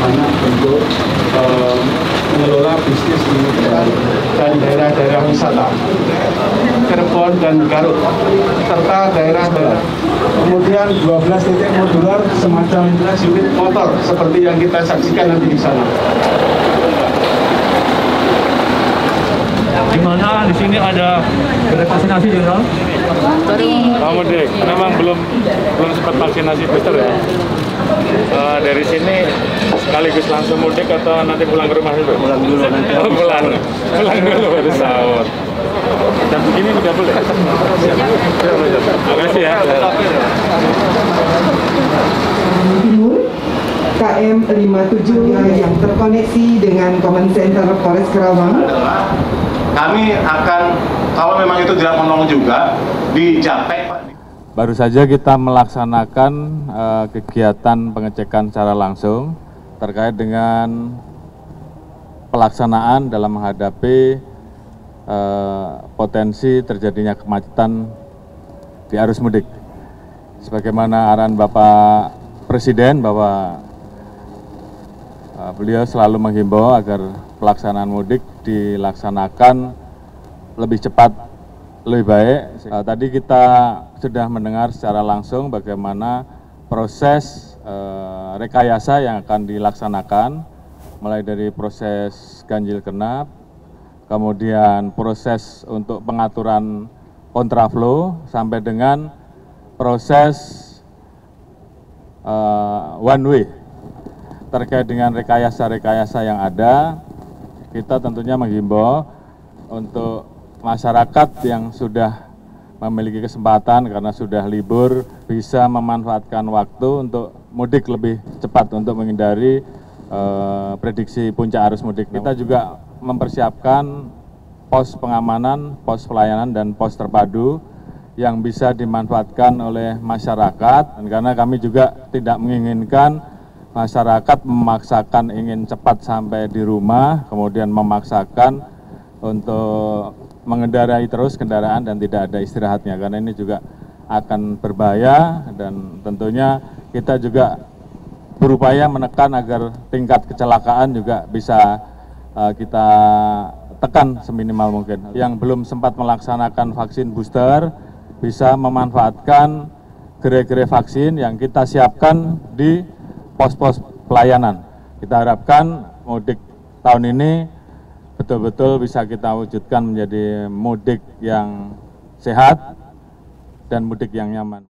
bagaimana bentuk mengelola bisnis di dan daerah-daerah wisata Cirebon dan Garut serta daerah-daerah. Kemudian 12 titik modular semacam unit motor seperti yang kita saksikan nanti di sana. Di mana di sini ada vaksinasi Jenderal? Mudik, memang belum sempat vaksinasi booster ya. Dari sini sekaligus langsung mudik atau nanti pulang ke rumah dulu? Pulang dulu nanti. Oh, pulang dulu baru sahur. Dan begini udah boleh. Terima kasih ya. Timur KM 57 yang terkoneksi dengan Command Center Polres Karawang. Kami akan, kalau memang itu tidak menolong juga, di Japek, Pak. Baru saja kita melaksanakan kegiatan pengecekan secara langsung terkait dengan pelaksanaan dalam menghadapi potensi terjadinya kemacetan di arus mudik. Sebagaimana arahan Bapak Presiden bahwa beliau selalu menghimbau agar pelaksanaan mudik dilaksanakan lebih cepat, lebih baik. Tadi kita sudah mendengar secara langsung bagaimana proses rekayasa yang akan dilaksanakan, mulai dari proses ganjil genap, kemudian proses untuk pengaturan kontraflow, sampai dengan proses one way. Terkait dengan rekayasa-rekayasa yang ada, kita tentunya menghimbau untuk masyarakat yang sudah memiliki kesempatan karena sudah libur bisa memanfaatkan waktu untuk mudik lebih cepat untuk menghindari prediksi puncak arus mudik. Kita juga mempersiapkan pos pengamanan, pos pelayanan, dan pos terpadu yang bisa dimanfaatkan oleh masyarakat, dan karena kami juga tidak menginginkan masyarakat memaksakan ingin cepat sampai di rumah, kemudian memaksakan untuk mengendarai terus kendaraan dan tidak ada istirahatnya, karena ini juga akan berbahaya, dan tentunya kita juga berupaya menekan agar tingkat kecelakaan juga bisa kita tekan seminimal mungkin. Yang belum sempat melaksanakan vaksin booster bisa memanfaatkan gerai-gerai vaksin yang kita siapkan di pos-pos pelayanan. Kita harapkan mudik tahun ini betul-betul bisa kita wujudkan menjadi mudik yang sehat dan mudik yang nyaman.